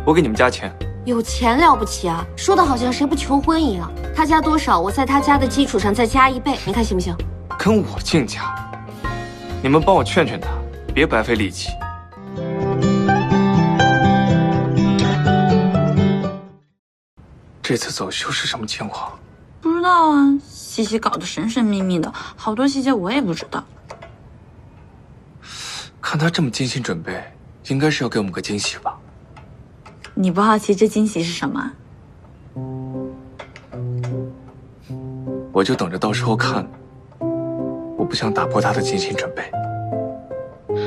我给你们加钱。有钱了不起啊？说的好像谁不求婚一样。他加多少，我在他加的基础上再加1倍，你看行不行？跟我竞价？你们帮我劝劝他，别白费力气。这次走秀是什么情况？不知道啊，西西搞得神神秘秘的，好多细节我也不知道。看他这么精心准备，应该是要给我们个惊喜吧？你不好奇这惊喜是什么？我就等着到时候看。我不想打破他的精心准备。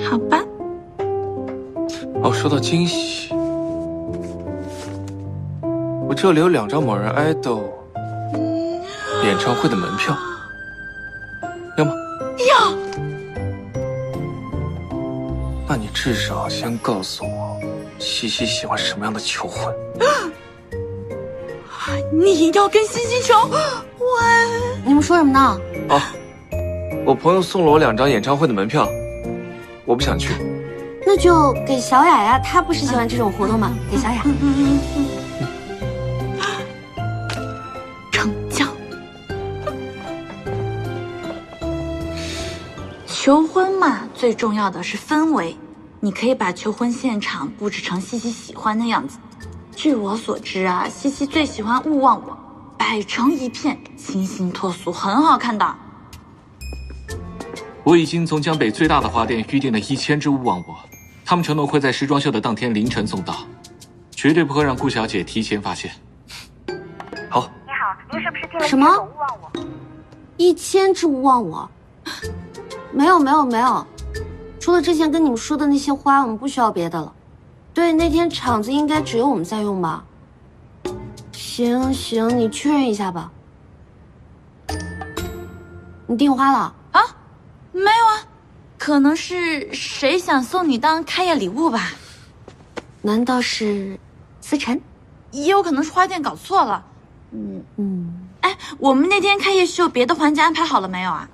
好吧。哦，说到惊喜，我这里有2张某人爱豆演唱会的门票，要吗？要。那你至少先告诉我，西西喜欢什么样的求婚？你要跟西西求？你们说什么呢？哦，我朋友送了我2张演唱会的门票，我不想去。那就给小雅呀，她不是喜欢这种活动吗？给小雅。成交。求婚嘛，最重要的是氛围。你可以把求婚现场布置成西西喜欢的样子。据我所知啊，西西最喜欢勿忘我，摆成一片，清新脱俗，很好看的。我已经从江北最大的花店预订了1000只勿忘我，他们承诺会在时装秀的当天凌晨送到，绝对不会让顾小姐提前发现。好。你好，您是不是订了什么100种勿忘我？1000只勿忘我？没有，除了之前跟你们说的那些花，我们不需要别的了。对，那天场子应该只有我们在用吧？行，你确认一下吧。你订花了？啊？没有啊，可能是谁想送你当开业礼物吧？难道是思辰？也有可能是花店搞错了。哎，我们那天开业秀别的环节安排好了没有啊？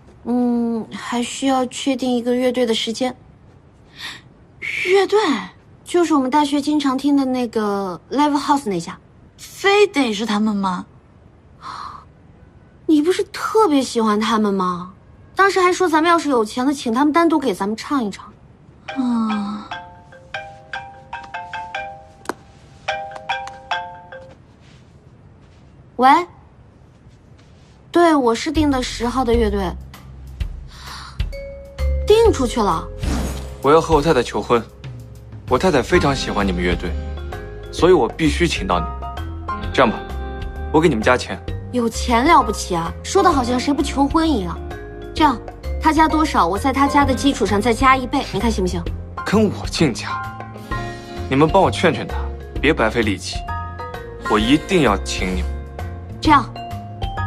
还需要确定一个乐队的时间。乐队？就是我们大学经常听的那个 Live House 那家。非得是他们吗？你不是特别喜欢他们吗？当时还说咱们要是有钱了，请他们单独给咱们唱一唱。喂，对，我是订的10号的乐队，订出去了。我要和我太太求婚，我太太非常喜欢你们乐队，所以我必须请到你们。这样吧，我给你们加钱。有钱了不起啊？说的好像谁不求婚一样。这样，他加多少，我在他加的基础上再加1倍，你看行不行？跟我竞价？你们帮我劝劝他，别白费力气。我一定要请你们。这样，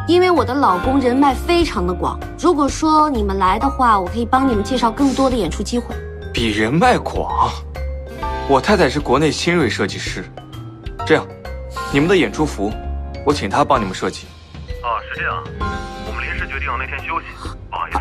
因为我的老公人脉非常的广，如果说你们来的话，我可以帮你们介绍更多的演出机会。比人脉广？我太太是国内新锐设计师。这样，你们的演出服，我请她帮你们设计。是这样，我们临时决定那天休息，不好意思。